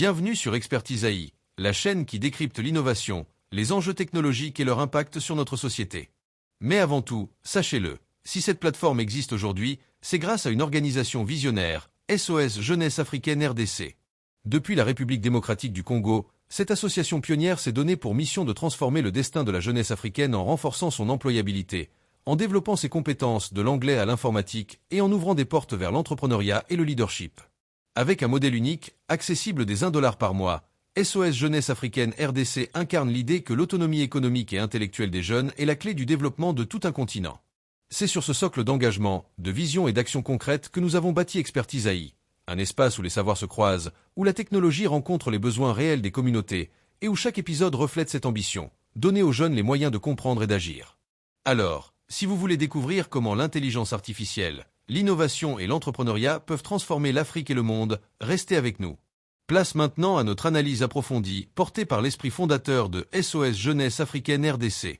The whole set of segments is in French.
Bienvenue sur Expertise AI, la chaîne qui décrypte l'innovation, les enjeux technologiques et leur impact sur notre société. Mais avant tout, sachez-le, si cette plateforme existe aujourd'hui, c'est grâce à une organisation visionnaire, SOS Jeunesse Africaine RDC. Depuis la République démocratique du Congo, cette association pionnière s'est donnée pour mission de transformer le destin de la jeunesse africaine en renforçant son employabilité, en développant ses compétences de l'anglais à l'informatique et en ouvrant des portes vers l'entrepreneuriat et le leadership. Avec un modèle unique, accessible des 1 $ par mois, SOS Jeunesse Africaine RDC incarne l'idée que l'autonomie économique et intellectuelle des jeunes est la clé du développement de tout un continent. C'est sur ce socle d'engagement, de vision et d'action concrète que nous avons bâti Expertise AI, un espace où les savoirs se croisent, où la technologie rencontre les besoins réels des communautés et où chaque épisode reflète cette ambition, donner aux jeunes les moyens de comprendre et d'agir. Alors, si vous voulez découvrir comment l'intelligence artificielle, l'innovation et l'entrepreneuriat peuvent transformer l'Afrique et le monde, restez avec nous. Place maintenant à notre analyse approfondie, portée par l'esprit fondateur de SOS Jeunesse Africaine RDC.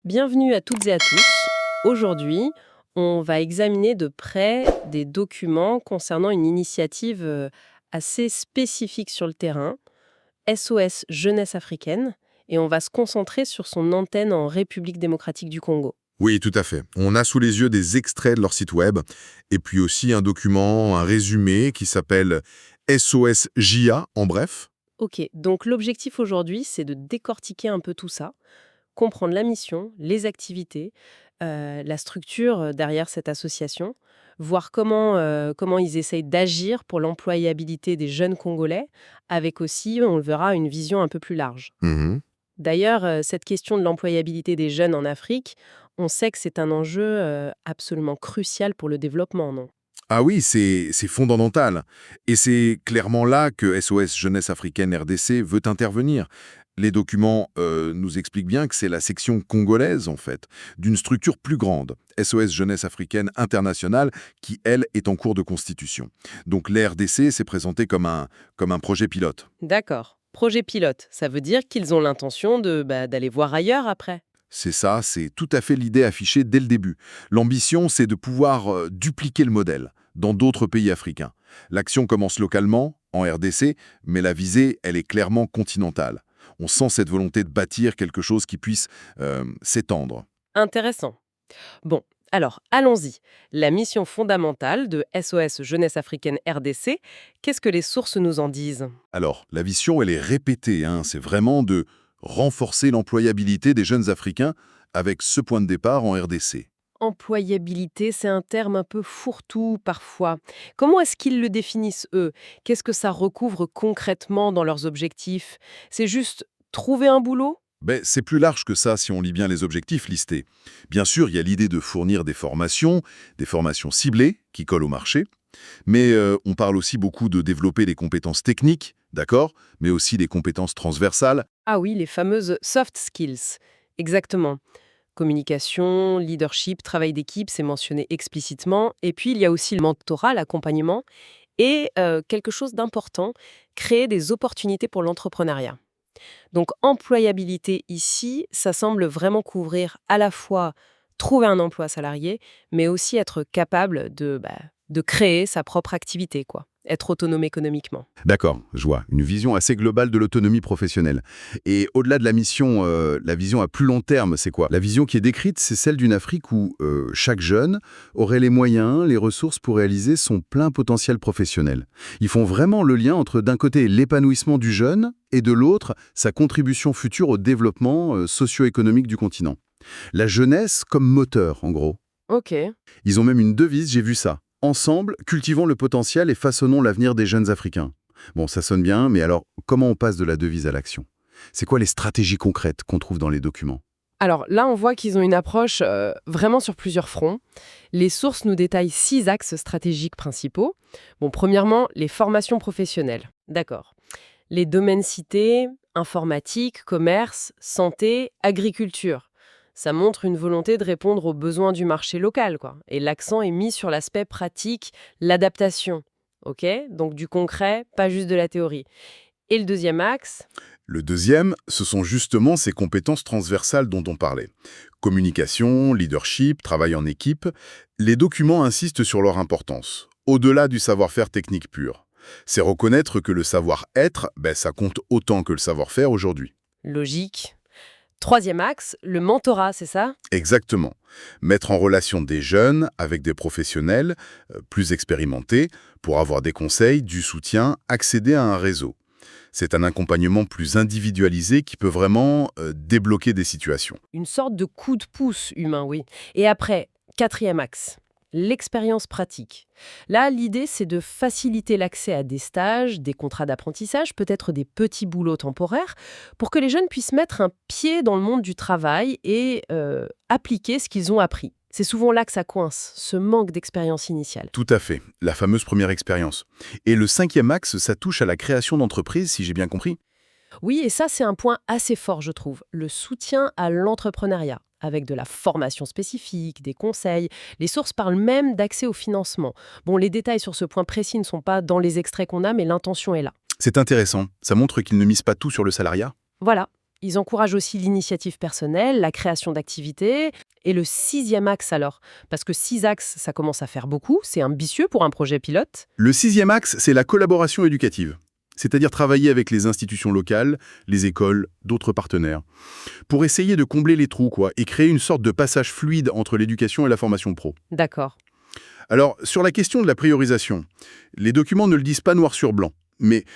Bienvenue à toutes et à tous. Aujourd'hui, on va examiner de près des documents concernant une initiative assez spécifique sur le terrain, SOS Jeunesse Africaine, et on va se concentrer sur son antenne en République démocratique du Congo. Oui, tout à fait. On a sous les yeux des extraits de leur site web, et puis aussi un document, un résumé qui s'appelle SOS JA, en bref. Ok, donc l'objectif aujourd'hui, c'est de décortiquer un peu tout ça, comprendre la mission, les activités, la structure derrière cette association, voir comment ils essayent d'agir pour l'employabilité des jeunes Congolais, avec aussi, on le verra, une vision un peu plus large. Mhm. D'ailleurs, cette question de l'employabilité des jeunes en Afrique, on sait que c'est un enjeu absolument crucial pour le développement, non? Ah oui, c'est fondamental. Et c'est clairement là que SOS Jeunesse Africaine RDC veut intervenir. Les documents nous expliquent bien que c'est la section congolaise, en fait, d'une structure plus grande, SOS Jeunesse Africaine Internationale, qui, elle, est en cours de constitution. Donc l'RDC s'est présenté comme un projet pilote. D'accord. Projet pilote, ça veut dire qu'ils ont l'intention d'aller voir ailleurs après. C'est ça, c'est tout à fait l'idée affichée dès le début. L'ambition, c'est de pouvoir dupliquer le modèle dans d'autres pays africains. L'action commence localement, en RDC, mais la visée, elle est clairement continentale. On sent cette volonté de bâtir quelque chose qui puisse s'étendre. Intéressant. Bon, alors, allons-y. La mission fondamentale de SOS Jeunesse Africaine RDC, qu'est-ce que les sources nous en disent? Alors, la vision, elle est répétée, hein, c'est vraiment de renforcer l'employabilité des jeunes Africains avec ce point de départ en RDC. Employabilité, c'est un terme un peu fourre-tout parfois. Comment est-ce qu'ils le définissent, eux? Qu'est-ce que ça recouvre concrètement dans leurs objectifs? C'est juste trouver un boulot? Ben, c'est plus large que ça si on lit bien les objectifs listés. Bien sûr, il y a l'idée de fournir des formations ciblées qui collent au marché, mais on parle aussi beaucoup de développer des compétences techniques, d'accord, mais aussi des compétences transversales. Ah oui, les fameuses soft skills. Exactement. Communication, leadership, travail d'équipe, c'est mentionné explicitement. Et puis, il y a aussi le mentorat, l'accompagnement. Et quelque chose d'important, créer des opportunités pour l'entrepreneuriat. Donc, employabilité ici, ça semble vraiment couvrir à la fois trouver un emploi salarié, mais aussi être capable de créer sa propre activité, quoi. Être autonome économiquement. D'accord, je vois. Une vision assez globale de l'autonomie professionnelle. Et au-delà de la mission, la vision à plus long terme, c'est quoi? La vision qui est décrite, c'est celle d'une Afrique où chaque jeune aurait les moyens, les ressources pour réaliser son plein potentiel professionnel. Ils font vraiment le lien entre, d'un côté, l'épanouissement du jeune et de l'autre, sa contribution future au développement socio-économique du continent. La jeunesse comme moteur, en gros. Ok. Ils ont même une devise, j'ai vu ça. Ensemble, cultivons le potentiel et façonnons l'avenir des jeunes Africains. Bon, ça sonne bien, mais alors, comment on passe de la devise à l'action? C'est quoi les stratégies concrètes qu'on trouve dans les documents? Alors là, on voit qu'ils ont une approche vraiment sur plusieurs fronts. Les sources nous détaillent 6 axes stratégiques principaux. Bon, premièrement, les formations professionnelles. D'accord. Les domaines cités, informatique, commerce, santé, agriculture. Ça montre une volonté de répondre aux besoins du marché local, quoi. Et l'accent est mis sur l'aspect pratique, l'adaptation. OK? Donc du concret, pas juste de la théorie. Et le deuxième axe? Le deuxième, ce sont justement ces compétences transversales dont on parlait. Communication, leadership, travail en équipe, les documents insistent sur leur importance, au-delà du savoir-faire technique pur. C'est reconnaître que le savoir-être, ça compte autant que le savoir-faire aujourd'hui. Logique. Troisième axe, le mentorat, c'est ça? Exactement. Mettre en relation des jeunes avec des professionnels plus expérimentés pour avoir des conseils, du soutien, accéder à un réseau. C'est un accompagnement plus individualisé qui peut vraiment débloquer des situations. Une sorte de coup de pouce humain, oui. Et après, quatrième axe, l'expérience pratique. Là, l'idée, c'est de faciliter l'accès à des stages, des contrats d'apprentissage, peut-être des petits boulots temporaires, pour que les jeunes puissent mettre un pied dans le monde du travail et appliquer ce qu'ils ont appris. C'est souvent là que ça coince, ce manque d'expérience initiale. Tout à fait, la fameuse première expérience. Et le cinquième axe, ça touche à la création d'entreprises, si j'ai bien compris. Oui, et ça, c'est un point assez fort, je trouve. Le soutien à l'entrepreneuriat, avec de la formation spécifique, des conseils. Les sources parlent même d'accès au financement. Bon, les détails sur ce point précis ne sont pas dans les extraits qu'on a, mais l'intention est là. C'est intéressant, ça montre qu'ils ne misent pas tout sur le salariat. Voilà. Ils encouragent aussi l'initiative personnelle, la création d'activités. Et le sixième axe alors, parce que 6 axes, ça commence à faire beaucoup, c'est ambitieux pour un projet pilote. Le sixième axe, c'est la collaboration éducative. C'est-à-dire travailler avec les institutions locales, les écoles, d'autres partenaires, pour essayer de combler les trous, et créer une sorte de passage fluide entre l'éducation et la formation pro. D'accord. Alors, sur la question de la priorisation, les documents ne le disent pas noir sur blanc, mais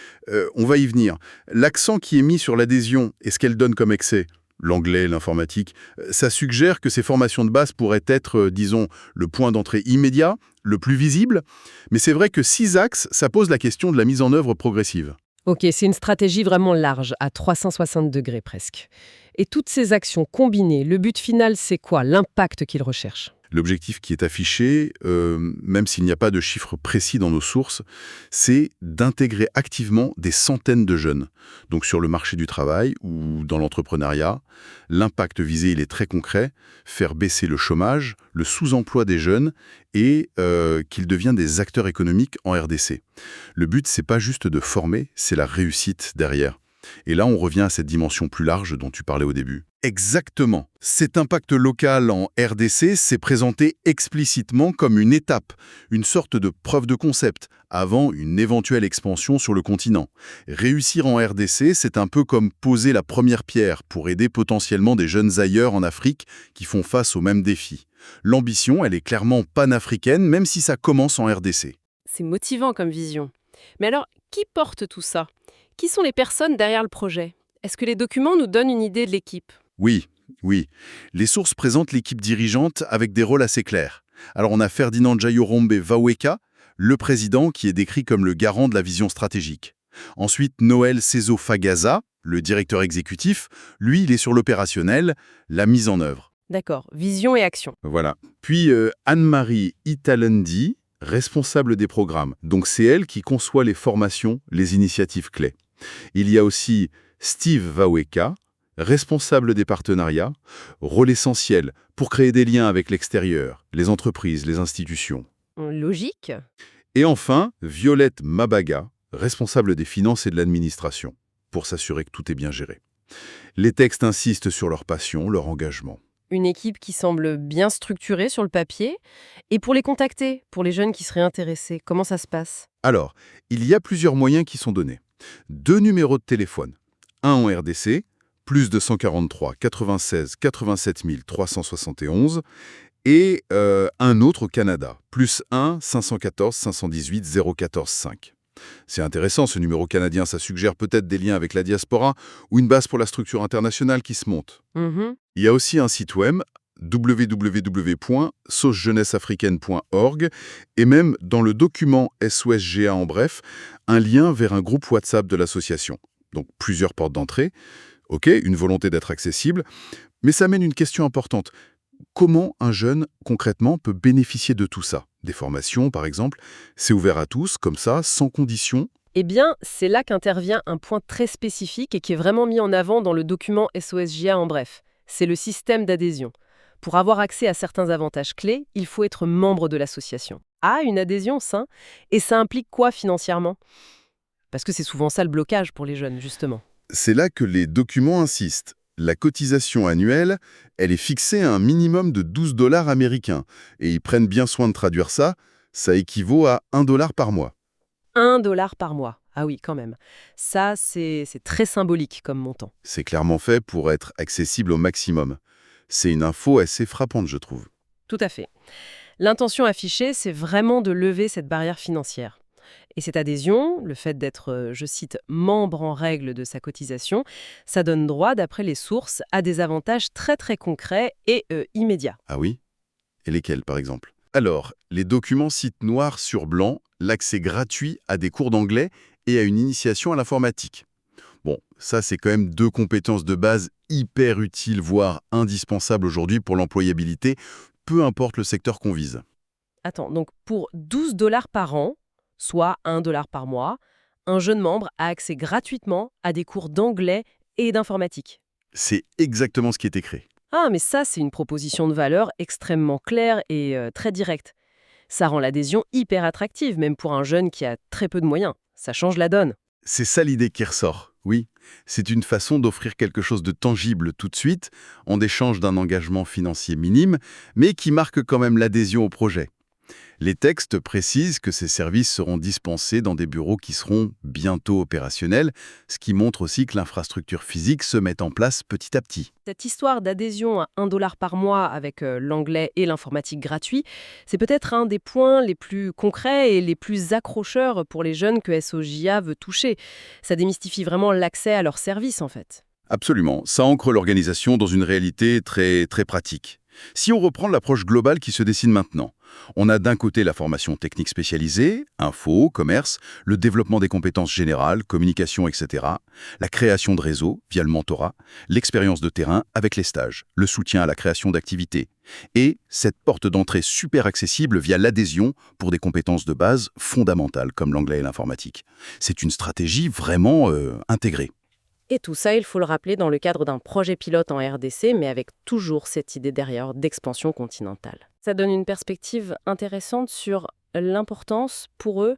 on va y venir. L'accent qui est mis sur l'adhésion et ce qu'elle donne comme excès, l'anglais, l'informatique, ça suggère que ces formations de base pourraient être, disons, le point d'entrée immédiat, le plus visible, mais c'est vrai que 6 axes, ça pose la question de la mise en œuvre progressive. Ok, c'est une stratégie vraiment large, à 360 degrés presque. Et toutes ces actions combinées, le but final, c'est quoi? L'impact qu'ils recherchent? L'objectif qui est affiché, même s'il n'y a pas de chiffres précis dans nos sources, c'est d'intégrer activement des centaines de jeunes. Donc sur le marché du travail ou dans l'entrepreneuriat, l'impact visé, il est très concret, faire baisser le chômage, le sous-emploi des jeunes et qu'ils deviennent des acteurs économiques en RDC. Le but, c'est pas juste de former, c'est la réussite derrière. Et là, on revient à cette dimension plus large dont tu parlais au début. Exactement. Cet impact local en RDC s'est présenté explicitement comme une étape, une sorte de preuve de concept, avant une éventuelle expansion sur le continent. Réussir en RDC, c'est un peu comme poser la première pierre pour aider potentiellement des jeunes ailleurs en Afrique qui font face aux mêmes défis. L'ambition, elle est clairement panafricaine, même si ça commence en RDC. C'est motivant comme vision. Mais alors, qui porte tout ça? Qui sont les personnes derrière le projet? Est-ce que les documents nous donnent une idée de l'équipe? Oui. Les sources présentent l'équipe dirigeante avec des rôles assez clairs. Alors on a Ferdinand Jayorombe Vaweka, le président qui est décrit comme le garant de la vision stratégique. Ensuite, Noël Sezo Fagaza, le directeur exécutif, lui, il est sur l'opérationnel, la mise en œuvre. D'accord, vision et action. Voilà. Puis Anne-Marie Italendi, responsable des programmes. Donc c'est elle qui conçoit les formations, les initiatives clés. Il y a aussi Steve Vaweka, responsable des partenariats, rôle essentiel pour créer des liens avec l'extérieur, les entreprises, les institutions. Logique. Et enfin, Violette Mabaga, responsable des finances et de l'administration, pour s'assurer que tout est bien géré. Les textes insistent sur leur passion, leur engagement. Une équipe qui semble bien structurée sur le papier. Et pour les contacter, pour les jeunes qui seraient intéressés, comment ça se passe? Alors, il y a plusieurs moyens qui sont donnés. 2 numéros de téléphone, un en RDC, plus 243 96 87 371, et un autre au Canada, plus 1 514 518 014 5. C'est intéressant, ce numéro canadien, ça suggère peut-être des liens avec la diaspora ou une base pour la structure internationale qui se monte. Il y a aussi un site web, www.saucejeunesseafricaine.org, et même dans le document SOSGA en bref, un lien vers un groupe WhatsApp de l'association. Donc plusieurs portes d'entrée, ok, une volonté d'être accessible, mais ça mène une question importante. Comment un jeune, concrètement, peut bénéficier de tout ça? Des formations, par exemple, c'est ouvert à tous, comme ça, sans condition? Eh bien, c'est là qu'intervient un point très spécifique et qui est vraiment mis en avant dans le document SOSGA en bref. C'est le système d'adhésion. Pour avoir accès à certains avantages clés, il faut être membre de l'association. Ah, une adhésion, ça? Et ça implique quoi financièrement? Parce que c'est souvent ça le blocage pour les jeunes, justement. C'est là que les documents insistent. La cotisation annuelle, elle est fixée à un minimum de 12 dollars américains. Et ils prennent bien soin de traduire ça. Ça équivaut à 1 dollar par mois. 1 dollar par mois. Ah oui, quand même. Ça, c'est très symbolique comme montant. C'est clairement fait pour être accessible au maximum. C'est une info assez frappante, je trouve. Tout à fait. L'intention affichée, c'est vraiment de lever cette barrière financière. Et cette adhésion, le fait d'être, je cite, membre en règle de sa cotisation, ça donne droit, d'après les sources, à des avantages très très concrets et immédiats. Ah oui? Et lesquels, par exemple? Alors, les documents citent noir sur blanc l'accès gratuit à des cours d'anglais et à une initiation à l'informatique. Bon, ça c'est quand même 2 compétences de base hyper utiles, voire indispensables aujourd'hui pour l'employabilité, peu importe le secteur qu'on vise. Attends, donc pour 12 dollars par an, soit 1 dollar par mois, un jeune membre a accès gratuitement à des cours d'anglais et d'informatique. C'est exactement ce qui est écrit. Ah, mais ça, c'est une proposition de valeur extrêmement claire et très directe. Ça rend l'adhésion hyper attractive, même pour un jeune qui a très peu de moyens. Ça change la donne. C'est ça l'idée qui ressort, oui. C'est une façon d'offrir quelque chose de tangible tout de suite, en échange d'un engagement financier minime, mais qui marque quand même l'adhésion au projet. Les textes précisent que ces services seront dispensés dans des bureaux qui seront bientôt opérationnels, ce qui montre aussi que l'infrastructure physique se met en place petit à petit. Cette histoire d'adhésion à 1 dollar par mois avec l'anglais et l'informatique gratuit, c'est peut-être un des points les plus concrets et les plus accrocheurs pour les jeunes que SOJA veut toucher. Ça démystifie vraiment l'accès à leurs services, en fait. Absolument, ça ancre l'organisation dans une réalité très, très pratique. Si on reprend l'approche globale qui se dessine maintenant, on a d'un côté la formation technique spécialisée, info, commerce, le développement des compétences générales, communication, etc., la création de réseaux via le mentorat, l'expérience de terrain avec les stages, le soutien à la création d'activités, et cette porte d'entrée super accessible via l'adhésion pour des compétences de base fondamentales comme l'anglais et l'informatique. C'est une stratégie vraiment intégrée. Et tout ça, il faut le rappeler, dans le cadre d'un projet pilote en RDC, mais avec toujours cette idée derrière d'expansion continentale. Ça donne une perspective intéressante sur l'importance pour eux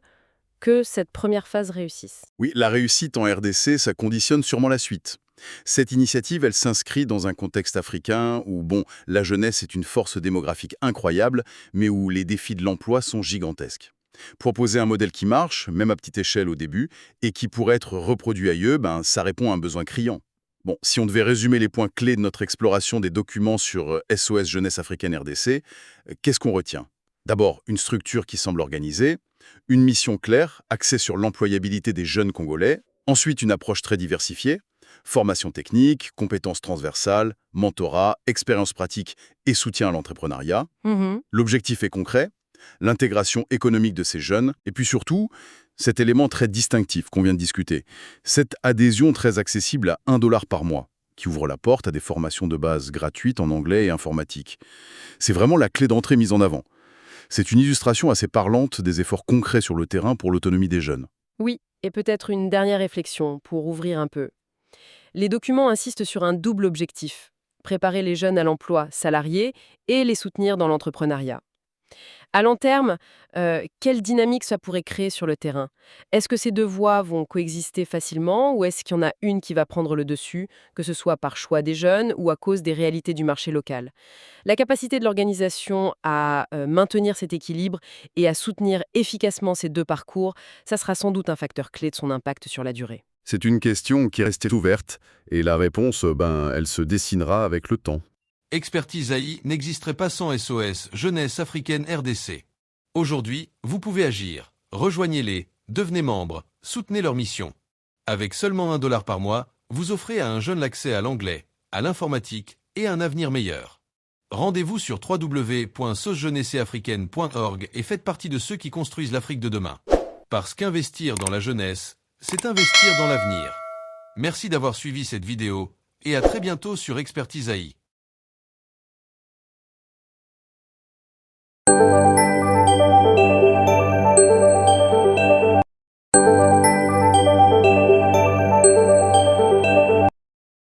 que cette première phase réussisse. Oui, la réussite en RDC, ça conditionne sûrement la suite. Cette initiative, elle s'inscrit dans un contexte africain où, bon, la jeunesse est une force démographique incroyable, mais où les défis de l'emploi sont gigantesques. Proposer un modèle qui marche, même à petite échelle au début, et qui pourrait être reproduit ailleurs, ça répond à un besoin criant. Bon, si on devait résumer les points clés de notre exploration des documents sur SOS Jeunesse Africaine RDC, qu'est-ce qu'on retient? D'abord, une structure qui semble organisée, une mission claire, axée sur l'employabilité des jeunes Congolais, ensuite une approche très diversifiée, formation technique, compétences transversales, mentorat, expérience pratique et soutien à l'entrepreneuriat. L'objectif est concret, l'intégration économique de ces jeunes, et puis surtout, cet élément très distinctif qu'on vient de discuter, cette adhésion très accessible à 1 dollar par mois, qui ouvre la porte à des formations de base gratuites en anglais et informatique. C'est vraiment la clé d'entrée mise en avant. C'est une illustration assez parlante des efforts concrets sur le terrain pour l'autonomie des jeunes. Oui, et peut-être une dernière réflexion pour ouvrir un peu. Les documents insistent sur un double objectif: préparer les jeunes à l'emploi salarié et les soutenir dans l'entrepreneuriat. À long terme, quelle dynamique ça pourrait créer sur le terrain? Est-ce que ces deux voies vont coexister facilement ou est-ce qu'il y en a une qui va prendre le dessus, que ce soit par choix des jeunes ou à cause des réalités du marché local? La capacité de l'organisation à maintenir cet équilibre et à soutenir efficacement ces deux parcours, ça sera sans doute un facteur clé de son impact sur la durée. C'est une question qui restait ouverte, et la réponse, elle se dessinera avec le temps. Expertise AI n'existerait pas sans SOS Jeunesse Africaine RDC. Aujourd'hui, vous pouvez agir. Rejoignez-les, devenez membre, soutenez leur mission. Avec seulement 1 dollar par mois, vous offrez à un jeune l'accès à l'anglais, à l'informatique et un avenir meilleur. Rendez-vous sur www.sosjeunesseafricaine.org et faites partie de ceux qui construisent l'Afrique de demain. Parce qu'investir dans la jeunesse, c'est investir dans l'avenir. Merci d'avoir suivi cette vidéo et à très bientôt sur Expertise AI.